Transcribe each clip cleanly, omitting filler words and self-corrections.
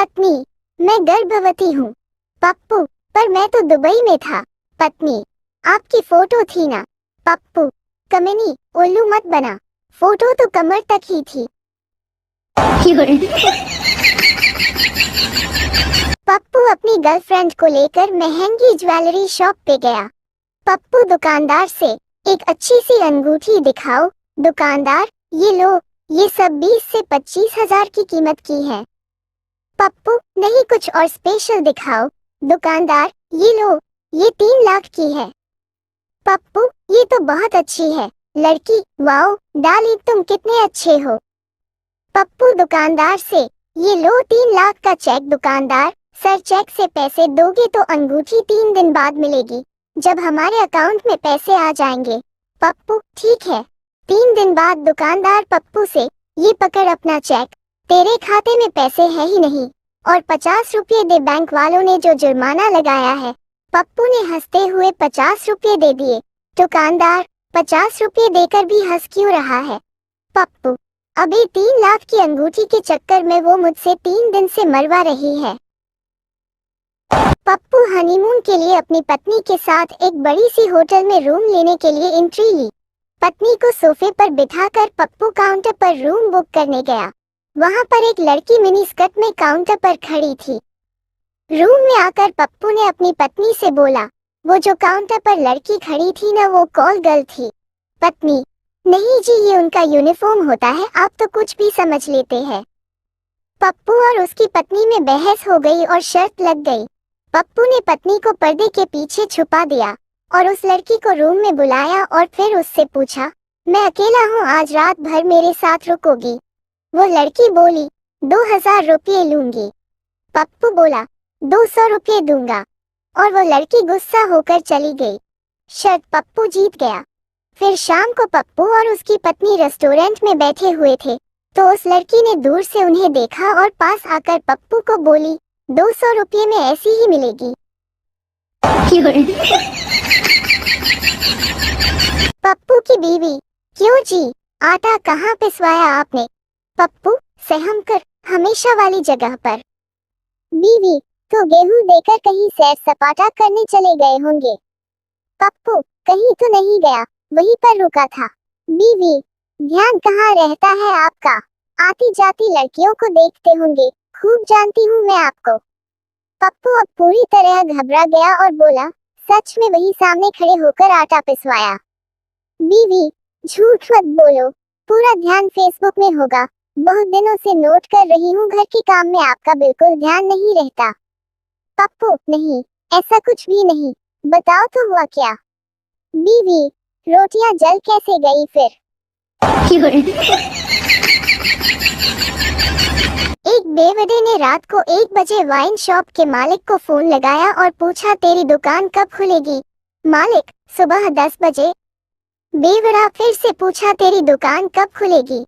पत्नी, मैं गर्भवती हूँ। पप्पू, पर मैं तो दुबई में था। पत्नी, आपकी फोटो थी ना। पप्पू, कमीनी, उल्लू मत बना, फोटो तो कमर तक ही थी। पप्पू अपनी गर्लफ्रेंड को लेकर महंगी ज्वेलरी शॉप पे गया। पप्पू दुकानदार से, एक अच्छी सी अंगूठी दिखाओ। दुकानदार, ये लो, ये सब 20 से 25 हजार की कीमत की है। पप्पू, नहीं कुछ और स्पेशल दिखाओ। दुकानदार, ये लो, ये 3 लाख की है। पप्पू, ये तो बहुत अच्छी है। लड़की, वाओ, डाली तुम कितने अच्छे हो। पप्पू दुकानदार से, ये लो 3 लाख का चेक। दुकानदार, सर चेक से पैसे दोगे तो अंगूठी 3 दिन बाद मिलेगी, जब हमारे अकाउंट में पैसे आ जाएंगे। पप्पू, ठीक है। 3 दिन बाद दुकानदार पप्पू से, ये पकड़ अपना चेक, तेरे खाते में पैसे है ही नहीं, और 50 रुपये दे, बैंक वालों ने जो जुर्माना लगाया है। पप्पू ने हंसते हुए 50 रुपये दे दिए। दुकानदार, 50 रुपये देकर भी हंस क्यों रहा है। पप्पू, अभी 3 लाख की अंगूठी के चक्कर में वो मुझसे 3 दिन से मरवा रही है। पप्पू हनीमून के लिए अपनी पत्नी के साथ एक बड़ी सी होटल में रूम लेने के लिए एंट्री ली। पत्नी को सोफे पर बिठाकर पप्पू काउंटर पर रूम बुक करने गया। वहां पर एक लड़की मिनी स्कर्ट में काउंटर पर खड़ी थी। रूम में आकर पप्पू ने अपनी पत्नी से बोला, वो जो काउंटर पर लड़की खड़ी थी ना, वो कॉल गर्ल थी। पत्नी, नहीं जी, ये उनका यूनिफॉर्म होता है, आप तो कुछ भी समझ लेते हैं। पप्पू और उसकी पत्नी में बहस हो गई और शर्त लग गई। पप्पू ने पत्नी को पर्दे के पीछे छुपा दिया और उस लड़की को रूम में बुलाया और फिर उससे पूछा, मैं अकेला हूँ, आज रात भर मेरे साथ रुकोगी। वो लड़की बोली, 2000 रुपये लूंगी। पप्पू बोला, 200 रुपये दूंगा, और वो लड़की गुस्सा होकर चली गई। शर्त पप्पू जीत गया। फिर शाम को पप्पू और उसकी पत्नी रेस्टोरेंट में बैठे हुए थे, तो उस लड़की ने दूर से उन्हें देखा और पास आकर पप्पू को बोली, 200 रुपये में ऐसी ही मिलेगी। पप्पू की बीवी, क्यों जी, आटा कहाँ पिसवाया आपने। पप्पू, सहम कर, हमेशा वाली जगह पर। बीवी, तो गेहूं देकर कहीं सैर सपाटा करने चले गए होंगे। पप्पू, कहीं तो नहीं गया, वहीं पर रुका था। बीवी, ध्यान कहाँ रहता है आपका, आती जाती लड़कियों को देखते होंगे, खूब जानती हूँ मैं आपको। पप्पू अब पूरी तरह घबरा गया और बोला, सच में वही सामने खड़े होकर आटा पिसवाया। बीवी, झूठ मत बोलो, पूरा ध्यान फेसबुक में होगा, बहुत दिनों से नोट कर रही हूँ, घर के काम में आपका बिल्कुल ध्यान नहीं रहता। पप्पू, नहीं, ऐसा कुछ भी नहीं, बताओ तो हुआ क्या। बीवी, रोटियां जल कैसे गई फिर। एक बेवड़े ने रात को 1 बजे वाइन शॉप के मालिक को फोन लगाया और पूछा, तेरी दुकान कब खुलेगी। मालिक, सुबह 10 बजे। बेवड़ा फिर से पूछा, तेरी दुकान कब खुलेगी।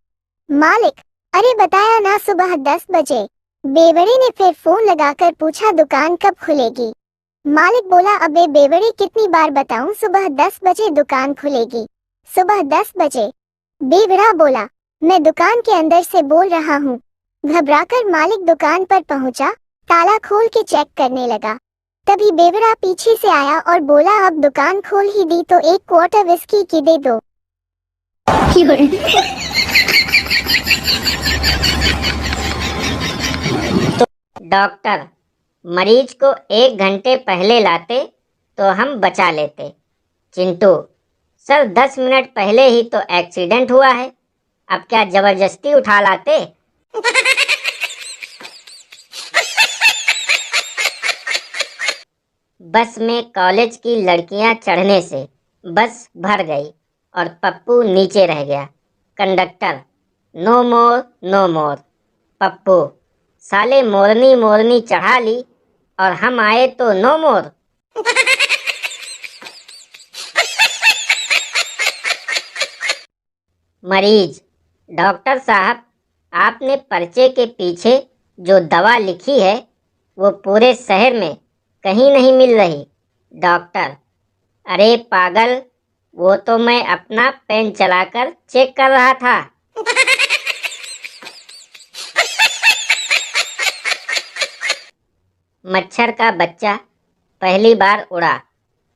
मालिक, अरे बताया ना, सुबह 10 बजे। बेवड़े ने फिर फोन लगाकर पूछा, दुकान कब खुलेगी। मालिक बोला, अबे बेवड़े कितनी बार बताऊं, सुबह 10 बजे दुकान खुलेगी, सुबह 10 बजे। बेवड़ा बोला, मैं दुकान के अंदर से बोल रहा हूँ। घबराकर मालिक दुकान पर पहुंचा, ताला खोल के चेक करने लगा। तभी बेवड़ा पीछे से आया और बोला, अब दुकान खोल ही दी तो 1 क्वार्टर विस्की की दे दो। डॉक्टर, मरीज को 1 घंटे पहले लाते तो हम बचा लेते। चिंटू, सर 10 मिनट पहले ही तो एक्सीडेंट हुआ है, अब क्या जबरदस्ती उठा लाते। बस में कॉलेज की लड़कियां चढ़ने से बस भर गई और पप्पू नीचे रह गया। कंडक्टर, नो मोर नो मोर। पप्पू, साले मोरनी मोरनी चढ़ा ली और हम आए तो नो मोर। मरीज, डॉक्टर साहब, आपने पर्चे के पीछे जो दवा लिखी है वो पूरे शहर में कहीं नहीं मिल रही। डॉक्टर, अरे पागल, वो तो मैं अपना पेन चलाकर चेक कर रहा था। मच्छर का बच्चा पहली बार उड़ा।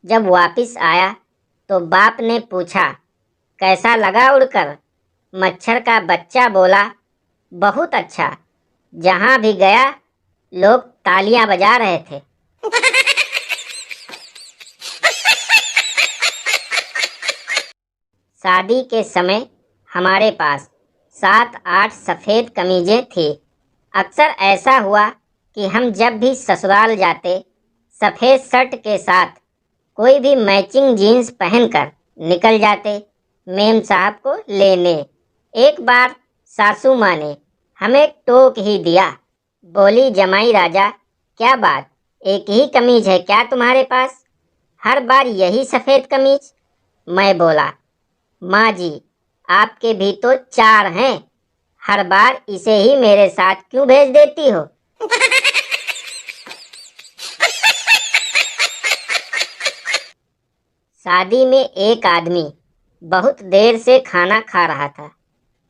जब वापस आया तो बाप ने पूछा, कैसा लगा उड़कर? मच्छर का बच्चा बोला, बहुत अच्छा। जहाँ भी गया लोग तालियां बजा रहे थे। शादी के समय हमारे पास 7-8 सफ़ेद कमीजें थी। अक्सर ऐसा हुआ कि हम जब भी ससुराल जाते, सफ़ेद शर्ट के साथ कोई भी मैचिंग जीन्स पहनकर निकल जाते मेम साहब को लेने। एक बार सासू माँ ने हमें टोक ही दिया। बोली, जमाई राजा, क्या बात, एक ही कमीज है क्या तुम्हारे पास? हर बार यही सफ़ेद कमीज? मैं बोला, माँ जी, आपके भी तो 4 हैं, हर बार इसे ही मेरे साथ क्यों भेज देती हो? शादी में एक आदमी बहुत देर से खाना खा रहा था।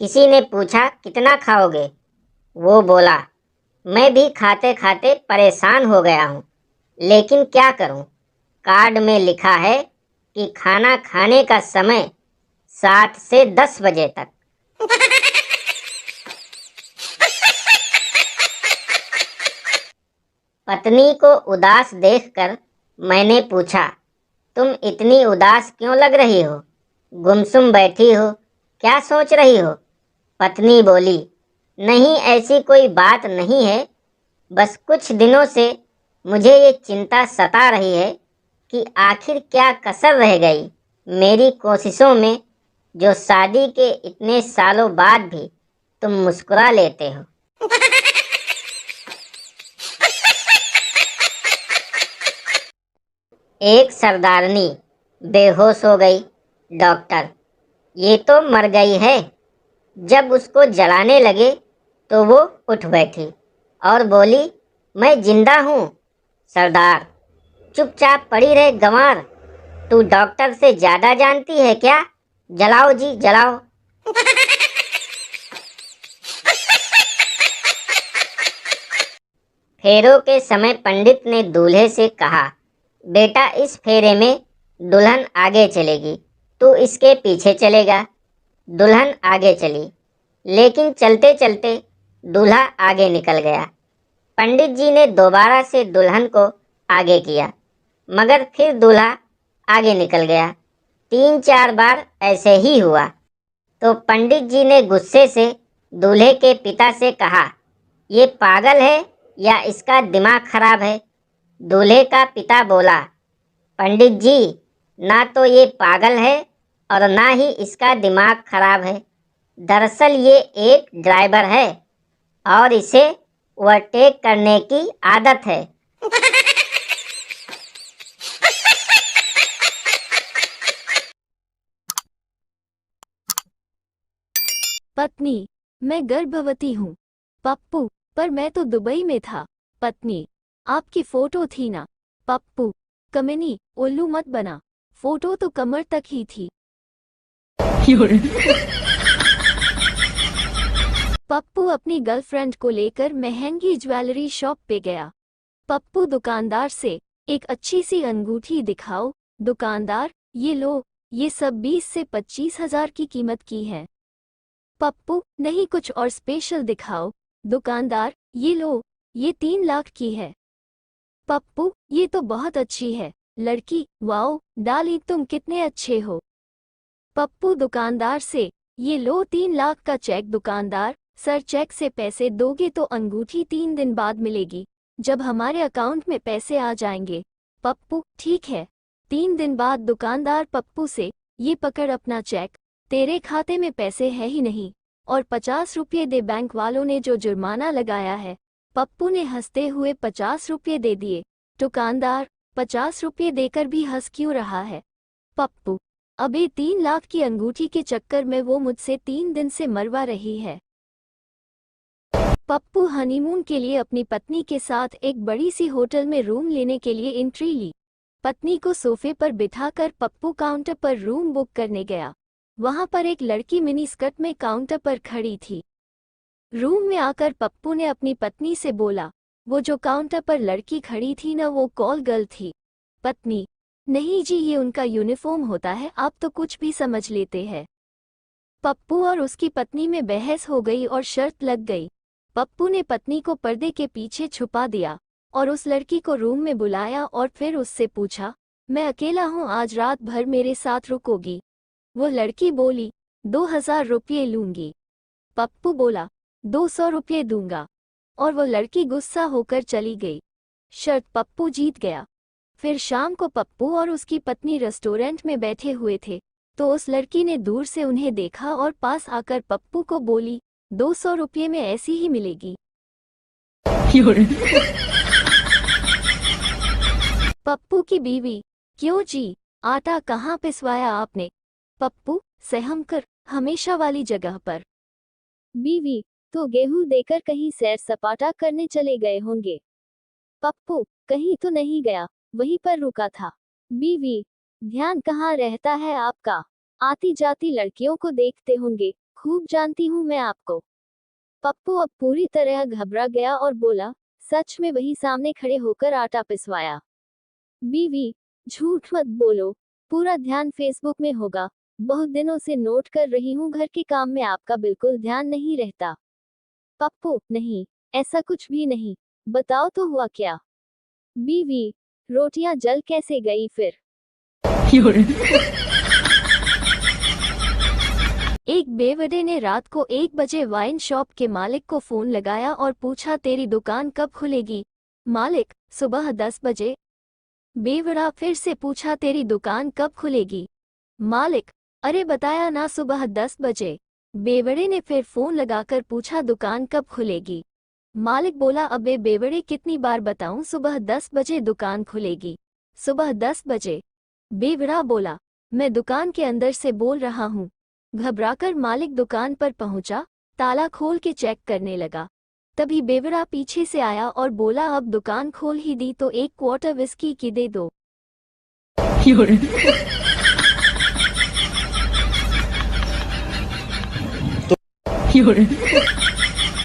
किसी ने पूछा, कितना खाओगे? वो बोला, मैं भी खाते खाते परेशान हो गया हूँ, लेकिन क्या करूँ, कार्ड में लिखा है कि खाना खाने का समय 7 से 10 बजे तक। पत्नी को उदास देखकर मैंने पूछा, तुम इतनी उदास क्यों लग रही हो? गुमसुम बैठी हो, क्या सोच रही हो? पत्नी बोली, नहीं ऐसी कोई बात नहीं है, बस कुछ दिनों से मुझे ये चिंता सता रही है कि आखिर क्या कसर रह गई मेरी कोशिशों में, जो शादी के इतने सालों बाद भी तुम मुस्कुरा लेते हो। एक सरदारनी बेहोश हो गई। डॉक्टर, ये तो मर गई है। जब उसको जलाने लगे तो वो उठ बैठी और बोली, मैं जिंदा हूँ। सरदार, चुपचाप पड़ी रहे गंवार, तू डॉक्टर से ज्यादा जानती है क्या? जलाओ जी जलाओ। फेरों के समय पंडित ने दूल्हे से कहा, बेटा इस फेरे में दुल्हन आगे चलेगी, तू इसके पीछे चलेगा। दुल्हन आगे चली, लेकिन चलते चलते दूल्हा आगे निकल गया। पंडित जी ने दोबारा से दुल्हन को आगे किया, मगर फिर दूल्हा आगे निकल गया। 3-4 बार ऐसे ही हुआ तो पंडित जी ने गुस्से से दूल्हे के पिता से कहा, ये पागल है या इसका दिमाग खराब है? दूल्हे का पिता बोला, पंडित जी, ना तो ये पागल है और ना ही इसका दिमाग खराब है। दरअसल ये एक ड्राइवर है और इसे ओवरटेक करने की आदत है। पत्नी, मैं गर्भवती हूँ। पप्पू, पर मैं तो दुबई में था। पत्नी, आपकी फोटो थी ना। पप्पू, कमीनी, उल्लू मत बना, फोटो तो कमर तक ही थी। पप्पू अपनी गर्लफ्रेंड को लेकर महंगी ज्वेलरी शॉप पे गया। पप्पू दुकानदार से, एक अच्छी सी अंगूठी दिखाओ। दुकानदार, ये लो, ये सब 20 से 25 हजार की कीमत की है। पप्पू, नहीं कुछ और स्पेशल दिखाओ। दुकानदार, ये लो, ये 3 लाख की है। पप्पू, ये तो बहुत अच्छी है। लड़की, वाओ, डाली तुम कितने अच्छे हो। पप्पू दुकानदार से, ये लो 3 लाख का चेक। दुकानदार, सर चेक से पैसे दोगे तो अंगूठी 3 दिन बाद मिलेगी, जब हमारे अकाउंट में पैसे आ जाएंगे। पप्पू, ठीक है। 3 दिन बाद दुकानदार पप्पू से, ये पकड़ अपना चेक, तेरे खाते में पैसे है ही नहीं, और 50 रुपये दे, बैंक वालों ने जो जुर्माना लगाया है। पप्पू ने हंसते हुए 50 रुपये दे दिए। दुकानदार, 50 रुपये देकर भी हंस क्यों रहा है? पप्पू, अबे 3 लाख की अंगूठी के चक्कर में वो मुझसे 3 दिन से मरवा रही है। पप्पू हनीमून के लिए अपनी पत्नी के साथ एक बड़ी सी होटल में रूम लेने के लिए एंट्री ली। पत्नी को सोफे पर बिठाकर पप्पू काउंटर पर रूम बुक करने गया। वहां पर एक लड़की मिनी स्कर्ट में काउंटर पर खड़ी थी। रूम में आकर पप्पू ने अपनी पत्नी से बोला, वो जो काउंटर पर लड़की खड़ी थी ना, वो कॉल गर्ल थी। पत्नी: नहीं जी, ये उनका यूनिफॉर्म होता है, आप तो कुछ भी समझ लेते हैं। पप्पू और उसकी पत्नी में बहस हो गई और शर्त लग गई। पप्पू ने पत्नी को पर्दे के पीछे छुपा दिया और उस लड़की को रूम में बुलाया और फिर उससे पूछा, मैं अकेला हूँ, आज रात भर मेरे साथ रुकोगी? वो लड़की बोली, 2000 रुपये लूंगी। पप्पू बोला, 200 रुपये दूंगा, और वो लड़की गुस्सा होकर चली गई। शर्त पप्पू जीत गया। फिर शाम को पप्पू और उसकी पत्नी रेस्टोरेंट में बैठे हुए थे, तो उस लड़की ने दूर से उन्हें देखा और पास आकर पप्पू को बोली, 200 रुपये में ऐसी ही मिलेगी। पप्पू की बीवी: क्यों जी, आटा कहाँ पिसवाया आपने? पप्पू: सहम कर, हमेशा वाली जगह पर। बीवी: तो गेहूं देकर कहीं सैर सपाटा करने चले गए होंगे। पप्पू: कहीं तो नहीं गया, वहीं पर रुका था। बीवी: ध्यान कहाँ रहता है आपका, आती जाती लड़कियों को देखते होंगे, खूब जानती हूँ मैं आपको। पप्पू अब पूरी तरह घबरा गया और बोला, सच में वही सामने खड़े होकर आटा पिसवाया। बीवी: झूठ मत बोलो, पूरा ध्यान फेसबुक में होगा, बहुत दिनों से नोट कर रही हूँ, घर के काम में आपका बिल्कुल ध्यान नहीं रहता। पप्पू: नहीं, ऐसा कुछ भी नहीं, बताओ तो हुआ क्या? बीवी: रोटियां जल कैसे गई फिर? एक बेवड़े ने रात को 1 बजे वाइन शॉप के मालिक को फोन लगाया और पूछा, तेरी दुकान कब खुलेगी? मालिक: सुबह 10 बजे। बेवड़ा फिर से पूछा, तेरी दुकान कब खुलेगी? मालिक: अरे बताया ना, सुबह 10 बजे। बेवड़े ने फिर फोन लगाकर पूछा, दुकान कब खुलेगी? मालिक बोला, अबे बेवड़े कितनी बार बताऊं, सुबह 10 बजे दुकान खुलेगी, सुबह 10 बजे। बेवड़ा बोला, मैं दुकान के अंदर से बोल रहा हूँ। घबराकर मालिक दुकान पर पहुंचा, ताला खोल के चेक करने लगा। तभी बेवड़ा पीछे से आया और बोला, अब दुकान खोल ही दी तो 1 क्वार्टर विस्की की दे दो।